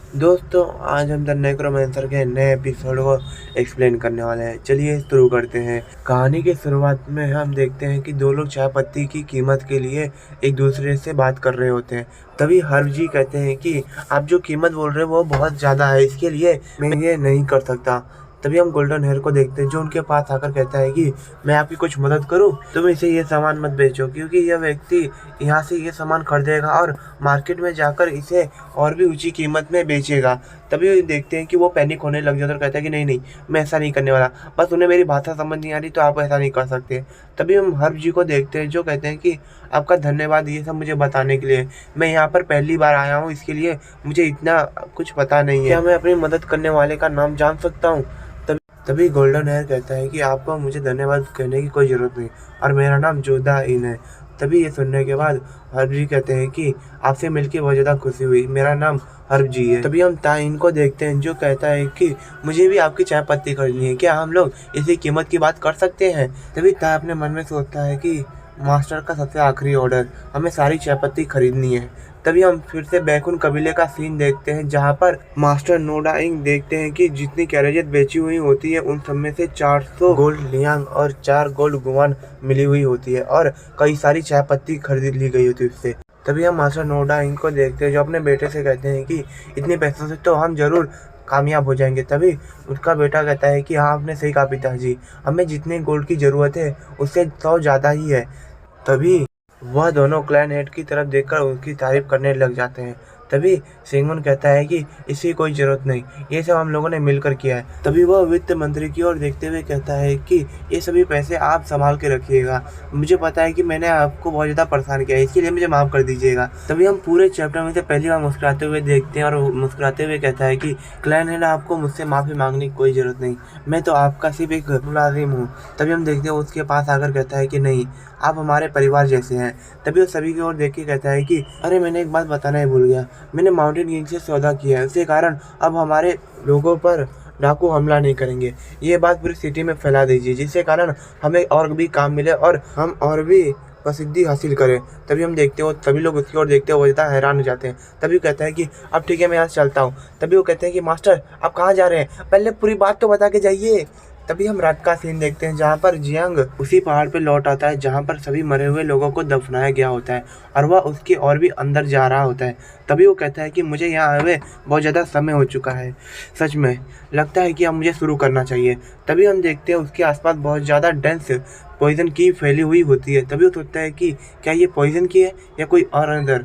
दोस्तों, आज हम द नेक्रोमैंसर के नए एपिसोड को एक्सप्लेन करने वाले हैं। चलिए शुरू करते हैं। कहानी की शुरुआत में हम देखते हैं कि दो लोग चाय पत्ती की कीमत के लिए एक दूसरे से बात कर रहे होते हैं। तभी हर्ब जी कहते हैं कि आप जो कीमत बोल रहे हो वो बहुत ज़्यादा है, इसके लिए मैं ये नहीं कर सकता। तभी हम गोल्डन हेयर को देखते हैं जो उनके पास आकर कहता है कि मैं आपकी कुछ मदद करूं। तुम इसे ये सामान मत बेचो, क्योंकि यह व्यक्ति यहाँ से ये सामान खरीदेगा और मार्केट में जाकर इसे और भी ऊंची कीमत में बेचेगा। तभी देखते हैं कि वो पैनिक होने लग जाता है और कहता है कि नहीं नहीं, मैं ऐसा नहीं करने वाला, बस उन्हें मेरी भाषा समझ नहीं आ रही तो आप ऐसा नहीं कर सकते। तभी हम हर्ब जी को देखते हैं जो कहते हैं कि आपका धन्यवाद ये सब मुझे बताने के लिए। मैं यहाँ पर पहली बार आया हूँ, इसके लिए मुझे इतना कुछ पता नहीं है। क्या मैं अपनी मदद करने वाले का नाम जान सकता हूँ? तभी गोल्डन हेयर कहता है कि आपको मुझे धन्यवाद कहने की कोई ज़रूरत नहीं, और मेरा नाम जोधा इन है। तभी ये सुनने के बाद हर्ब जी कहते हैं कि आपसे मिलकर बहुत ज़्यादा खुशी हुई, मेरा नाम हर्ब जी है। तभी हम ताइन को देखते हैं जो कहता है कि मुझे भी आपकी चाय पत्ती खरीदनी है, क्या हम लोग इसी कीमत की बात कर सकते हैं? तभी ताई अपने मन में सोचता है कि मास्टर का सबसे आखिरी ऑर्डर, हमें सारी चाय पत्ती खरीदनी है। तभी हम फिर से बैकुन कबीले का सीन देखते हैं जहाँ पर मास्टर नोडा इंग देखते हैं कि जितनी कैरेजेस बेची हुई होती है उन सब में से 400 गोल्ड लियांग और 4 गोल्ड गुवान मिली हुई होती है और कई सारी चाय पत्ती खरीद ली गई होती है उससे। तभी हम मास्टर नोडा इंग को देखते हैं जो अपने बेटे से कहते हैं कि इतने पैसों से तो हम जरूर कामयाब हो जाएंगे। तभी उसका बेटा कहता है कि हाँ, आपने सही कहा पिताजी, हमें जितने गोल्ड की ज़रूरत है उससे 100 ज़्यादा ही है। तभी वह दोनों क्लैन हेड की तरफ देखकर उसकी तारीफ करने लग जाते हैं। तभी सिंगमुन कहता है कि इसकी कोई ज़रूरत नहीं, ये सब हम लोगों ने मिलकर किया है। तभी वह वित्त मंत्री की ओर देखते हुए कहता है कि ये सभी पैसे आप संभाल के रखिएगा, मुझे पता है कि मैंने आपको बहुत ज़्यादा परेशान किया है, इसके लिए मुझे माफ़ कर दीजिएगा। तभी हम पूरे चैप्टर में से पहली बार मुस्कुराते हुए देखते हैं और मुस्कुराते हुए कहता है कि क्लैन हेड, आपको मुझसे माफ़ी मांगने की कोई ज़रूरत नहीं, मैं तो आपका सिर्फ एक मुलाजिम हूँ। तभी हम देखते हैं उसके पास आकर कहता है कि नहीं, आप हमारे परिवार जैसे हैं। तभी वो सभी की ओर देख के कहता है कि अरे, मैंने एक बात बताना ही भूल गया, मैंने माउंटेन किंग से सौदा किया है, उसके कारण अब हमारे लोगों पर डाकू हमला नहीं करेंगे। ये बात पूरी सिटी में फैला दीजिए जिसके कारण हमें और भी काम मिले और हम और भी प्रसिद्धि हासिल करें। तभी हम देखते हो सभी लोग उसकी ओर देखते हो वो ज़्यादा हैरान हो जाते हैं। तभी कहता है कि अब ठीक है, मैं यहाँ से चलता हूँ। तभी वो कहते हैं कि मास्टर, आप कहाँ जा रहे हैं, पहले पूरी बात तो बता के जाइए। तभी हम रात का सीन देखते हैं जहाँ पर जियांग उसी पहाड़ पे लौट आता है जहाँ पर सभी मरे हुए लोगों को दफनाया गया होता है और वह उसके और भी अंदर जा रहा होता है। तभी वो कहता है कि मुझे यहाँ आए हुए बहुत ज़्यादा समय हो चुका है, सच में लगता है कि अब मुझे शुरू करना चाहिए। तभी हम देखते हैं उसके आसपास बहुत ज़्यादा डेंस पॉइजन की फैली हुई होती है। तभी वो सोचता है कि क्या ये पॉइजन की है या कोई और अंदर,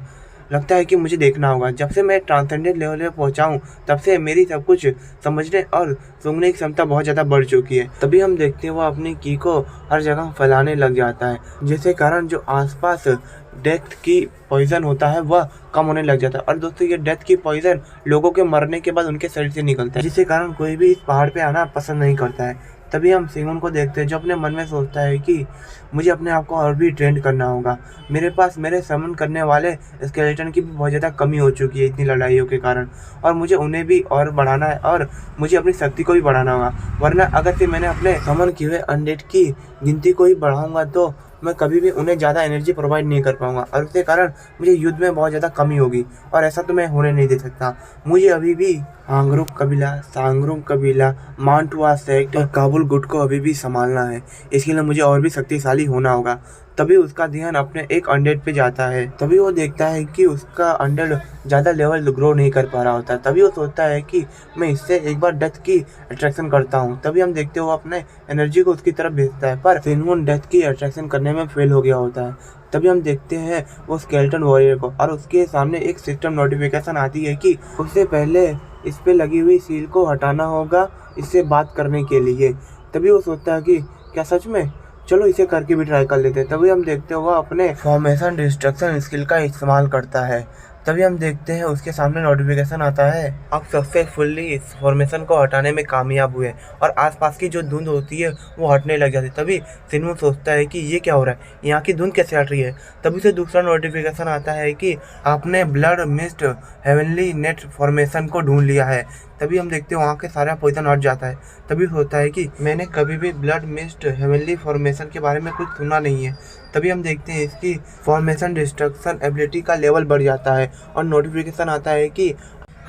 लगता है कि मुझे देखना होगा। जब से मैं ट्रांसेंडेंट लेवल पे पहुंचा हूँ तब से मेरी सब कुछ समझने और सूंघने की क्षमता बहुत ज़्यादा बढ़ चुकी है। तभी हम देखते हैं वो अपनी की को हर जगह फैलाने लग जाता है, जिसके कारण जो आसपास डेथ की पॉइजन होता है वह कम होने लग जाता है। और दोस्तों, ये डेथ की पॉइजन लोगों के मरने के बाद उनके शरीर से निकलता है, जिसके कारण कोई भी इस पहाड़ पे आना पसंद नहीं करता है। तभी हम सिंगमुन को देखते हैं जो अपने मन में सोचता है कि मुझे अपने आप को और भी ट्रेंड करना होगा, मेरे पास मेरे समन करने वाले स्केलेटन की भी बहुत ज़्यादा कमी हो चुकी है इतनी लड़ाइयों के कारण, और मुझे उन्हें भी और बढ़ाना है और मुझे अपनी शक्ति को भी बढ़ाना होगा। वरना अगर फिर मैंने अपने समन किए हुए अनडेड की गिनती को ही बढ़ाऊंगा तो मैं कभी भी उन्हें ज़्यादा एनर्जी प्रोवाइड नहीं कर पाऊंगा और उसके कारण मुझे युद्ध में बहुत ज़्यादा कमी होगी, और ऐसा तो मैं होने नहीं दे सकता। मुझे अभी भी हांगरुक कबीला, सांगरुक कबीला, मांटवा सेक्ट और काबुल गुट को अभी भी संभालना है, इसके लिए मुझे और भी शक्तिशाली होना होगा। तभी उसका ध्यान अपने एक अनडेड पे जाता है। तभी वो देखता है कि उसका अनडेड ज़्यादा लेवल ग्रो नहीं कर पा रहा होता। तभी वो सोचता है कि मैं इससे एक बार डेथ की अट्रैक्शन करता हूँ। तभी हम देखते हो वो अपने एनर्जी को उसकी तरफ भेजता है, पर सिंगमुन डेथ की अट्रैक्शन करने में फेल हो गया होता है। तभी हम देखते हैं वो स्केलेटन वॉरियर को, और उसके सामने एक सिस्टम नोटिफिकेशन आती है कि उससे पहले इस पे लगी हुई सील को हटाना होगा इससे बात करने के लिए। तभी वो सोचता है कि क्या सच में, चलो इसे करके भी ट्राई कर लेते हैं। तभी हम देखते हो वह अपने फॉर्मेशन डिस्ट्रक्शन स्किल का इस्तेमाल करता है। तभी हम देखते हैं उसके सामने नोटिफिकेशन आता है, आप सक्सेसफुली इस फॉर्मेशन को हटाने में कामयाब हुए, और आसपास की जो धुंध होती है वो हटने लग जाती है। तभी सिंगमुन सोचता है कि ये क्या हो रहा है, यहाँ की धुंध कैसे हट रही है। तभी से दूसरा नोटिफिकेशन आता है कि आपने blood mist heavenly net formation को ढूंढ लिया है। तभी हम देखते हैं वहाँ के सारा पॉइजन हट जाता है। तभी होता है कि मैंने कभी भी ब्लड मिस्ट हेवनली फॉर्मेशन के बारे में कुछ सुना नहीं है। तभी हम देखते हैं इसकी फॉर्मेशन डिस्ट्रक्शन एबिलिटी का लेवल बढ़ जाता है और नोटिफिकेशन आता है कि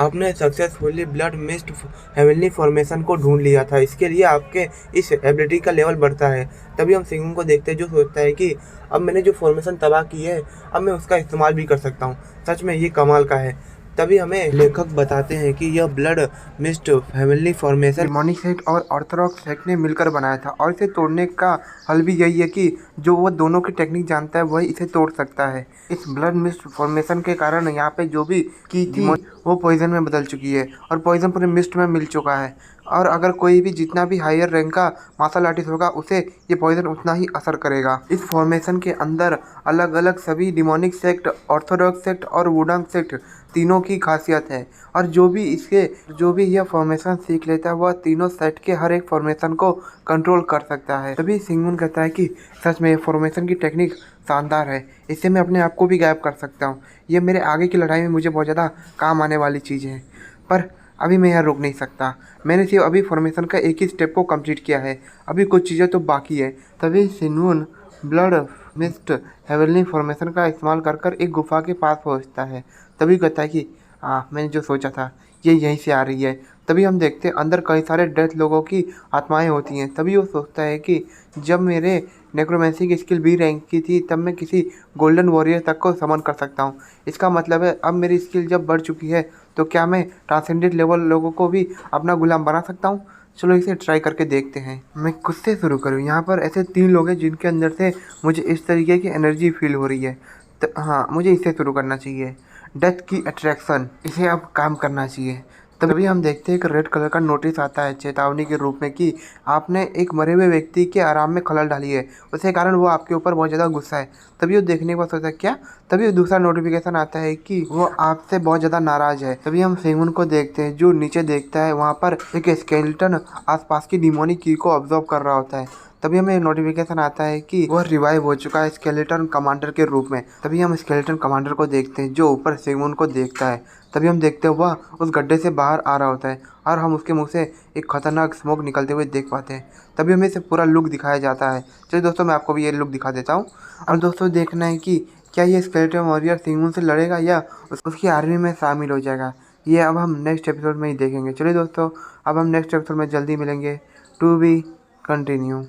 आपने successfully blood mist heavenly formation को ढूंढ लिया था। इसके लिए आपके इस एबिलिटी का लेवल बढ़ता है। तभी हम सिंगम को देखते हैं जो सोचता है कि अब मैंने जो फॉर्मेशन तबाह की है, अब मैं उसका इस्तेमाल भी कर सकता हूँ। सच में ये कमाल का है। तभी हमें लेखक बताते हैं कि यह blood mist heavenly formation demonic sect और ऑर्थोडॉक्स सेक्ट ने मिलकर बनाया था, और इसे तोड़ने का हल भी यही है कि जो वो दोनों की टेक्निक जानता है वही इसे तोड़ सकता है। इस ब्लड मिस्ट फॉर्मेशन के कारण यहाँ पे जो भी की थी वो पॉइजन में बदल चुकी है, और पॉइजन पूरे मिस्ट में मिल चुका है। और अगर कोई भी जितना भी हायर रैंक का मार्शल आर्टिस्ट होगा उसे ये पॉइजन उतना ही असर करेगा। इस फॉर्मेशन के अंदर अलग अलग सभी डिमोनिक सेक्ट, ऑर्थोडॉक्स सेक्ट और वुडंग सेक्ट तीनों की खासियत है, और जो भी यह फॉर्मेशन सीख लेता है वह तीनों सेट के हर एक फॉर्मेशन को कंट्रोल कर सकता है। तभी सिंगमुन कहता है कि सच में फॉर्मेशन की टेक्निक शानदार है, इससे मैं अपने आप को भी गायब कर सकता हूँ। ये मेरे आगे की लड़ाई में मुझे बहुत ज़्यादा काम आने वाली चीज़ है, पर अभी मैं यहाँ रुक नहीं सकता। मैंने सिर्फ अभी फॉर्मेशन का एक ही स्टेप को कंप्लीट किया है, अभी कुछ चीज़ें तो बाकी है। तभी सिंगमुन ब्लड मिस्ट हेवनली फॉर्मेशन का इस्तेमाल कर कर एक गुफा के पास पहुंचता है। तभी कहता है कि मैंने जो सोचा था ये यहीं से आ रही है। तभी हम देखते हैं अंदर कई सारे डेथ लोगों की आत्माएं होती हैं। तभी वो सोचता है कि जब मेरे नेक्रोमेंसी की स्किल बी रैंक की थी तब मैं किसी गोल्डन वॉरियर तक को समन कर सकता हूँ। इसका मतलब है अब मेरी स्किल जब बढ़ चुकी है तो क्या मैं ट्रांसेंडेंट लेवल लोगों को भी अपना गुलाम बना सकता हूँ। चलो इसे ट्राई करके देखते हैं। मैं खुद से शुरू करूँ। यहाँ पर ऐसे 3 लोग हैं जिनके अंदर से मुझे इस तरीके की एनर्जी फील हो रही है। हाँ, मुझे इससे शुरू करना चाहिए। डेथ की अट्रैक्शन, इसे अब काम करना चाहिए। तभी हम देखते हैं कि रेड कलर का नोटिस आता है चेतावनी के रूप में कि आपने एक मरे हुए व्यक्ति के आराम में खलल डाली है, उसके कारण वो आपके ऊपर बहुत ज़्यादा गुस्सा है। तभी वो देखने के बाद सोचता है क्या, तभी दूसरा नोटिफिकेशन आता है कि वो आपसे बहुत ज़्यादा नाराज़ है। तभी हम सेंगमुन को देखते हैं जो नीचे देखता है, वहाँ पर एक स्केलेटन आसपास की डिमोनिक की को ऑब्जर्व कर रहा होता है। तभी हमें नोटिफिकेशन आता है कि वह रिवाइव हो चुका है स्केलेटन कमांडर के रूप में। तभी हम स्केलेटन कमांडर को देखते हैं जो ऊपर सेंगमुन को देखता है। तभी हम देखते हैं वह उस गड्ढे से बाहर आ रहा होता है, और हम उसके मुंह से एक खतरनाक स्मोक निकलते हुए देख पाते हैं। तभी हमें इसे पूरा लुक दिखाया जाता है। चलिए दोस्तों, मैं आपको भी ये लुक दिखा देता हूँ। और दोस्तों देखना है कि क्या ये स्केलेटन वॉरियर सेंगमुन से लड़ेगा या उसकी आर्मी में शामिल हो जाएगा। ये अब हम नेक्स्ट एपिसोड में ही देखेंगे। चलिए दोस्तों, अब हम नेक्स्ट एपिसोड में जल्दी मिलेंगे। To be continue.